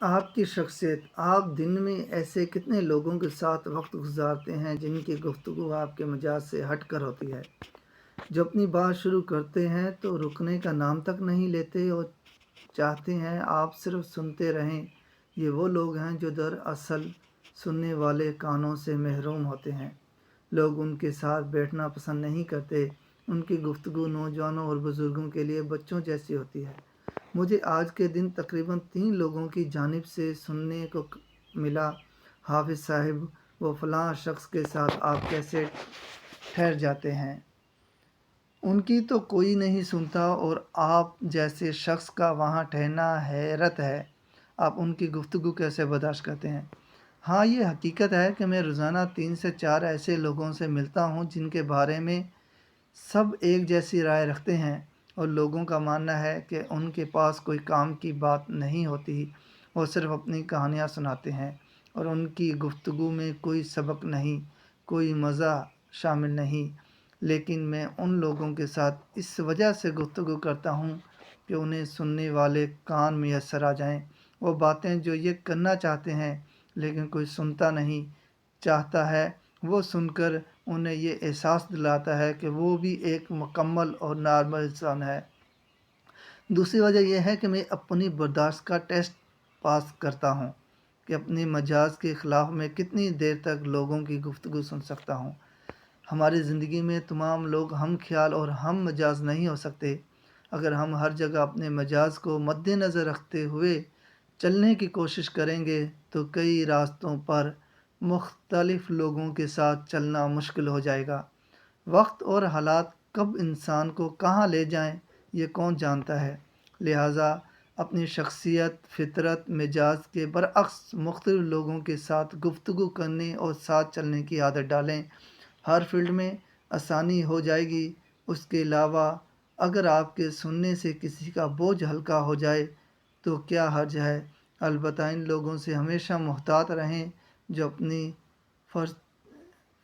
آپ کی شخصیت، آپ دن میں ایسے کتنے لوگوں کے ساتھ وقت گزارتے ہیں جن کی گفتگو آپ کے مزاج سے ہٹ کر ہوتی ہے، جو اپنی بات شروع کرتے ہیں تو رکنے کا نام تک نہیں لیتے اور چاہتے ہیں آپ صرف سنتے رہیں؟ یہ وہ لوگ ہیں جو دراصل سننے والے کانوں سے محروم ہوتے ہیں۔ لوگ ان کے ساتھ بیٹھنا پسند نہیں کرتے، ان کی گفتگو نوجوانوں اور بزرگوں کے لیے بچوں جیسی ہوتی ہے۔ مجھے آج کے دن تقریباً 3 لوگوں کی جانب سے سننے کو ملا: حافظ صاحب، وہ فلاں شخص کے ساتھ آپ کیسے ٹھہر جاتے ہیں، ان کی تو کوئی نہیں سنتا، اور آپ جیسے شخص کا وہاں ٹھہرنا حیرت ہے، آپ ان کی گفتگو کیسے برداشت کرتے ہیں؟ ہاں، یہ حقیقت ہے کہ میں روزانہ 3 سے 4 ایسے لوگوں سے ملتا ہوں جن کے بارے میں سب ایک جیسی رائے رکھتے ہیں، اور لوگوں کا ماننا ہے کہ ان کے پاس کوئی کام کی بات نہیں ہوتی، وہ صرف اپنی کہانیاں سناتے ہیں، اور ان کی گفتگو میں کوئی سبق نہیں، کوئی مزہ شامل نہیں۔ لیکن میں ان لوگوں کے ساتھ اس وجہ سے گفتگو کرتا ہوں کہ انہیں سننے والے کان میسر آ جائیں۔ وہ باتیں جو یہ کرنا چاہتے ہیں لیکن کوئی سنتا نہیں چاہتا ہے، وہ سن کر انہیں یہ احساس دلاتا ہے کہ وہ بھی ایک مکمل اور نارمل انسان ہے۔ دوسری وجہ یہ ہے کہ میں اپنی برداشت کا ٹیسٹ پاس کرتا ہوں کہ اپنے مزاج کے خلاف میں کتنی دیر تک لوگوں کی گفتگو سن سکتا ہوں۔ ہماری زندگی میں تمام لوگ ہم خیال اور ہم مزاج نہیں ہو سکتے۔ اگر ہم ہر جگہ اپنے مزاج کو مد نظر رکھتے ہوئے چلنے کی کوشش کریں گے تو کئی راستوں پر مختلف لوگوں کے ساتھ چلنا مشکل ہو جائے گا۔ وقت اور حالات کب انسان کو کہاں لے جائیں یہ کون جانتا ہے؟ لہٰذا اپنی شخصیت، فطرت، مزاج کے برعکس مختلف لوگوں کے ساتھ گفتگو کرنے اور ساتھ چلنے کی عادت ڈالیں۔ ہر فیلڈ میں آسانی ہو جائے گی۔ اس کے علاوہ اگر آپ کے سننے سے کسی کا بوجھ ہلکا ہو جائے تو کیا حرج ہے؟ البتہ ان لوگوں سے ہمیشہ محتاط رہیں جو اپنی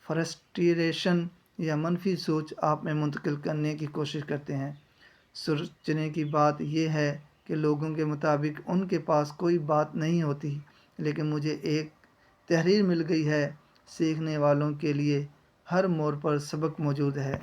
فرسٹریشن یا منفی سوچ آپ میں منتقل کرنے کی کوشش کرتے ہیں۔ سوچنے کی بات یہ ہے کہ لوگوں کے مطابق ان کے پاس کوئی بات نہیں ہوتی، لیکن مجھے ایک تحریر مل گئی ہے: سیکھنے والوں کے لیے ہر موڑ پر سبق موجود ہے۔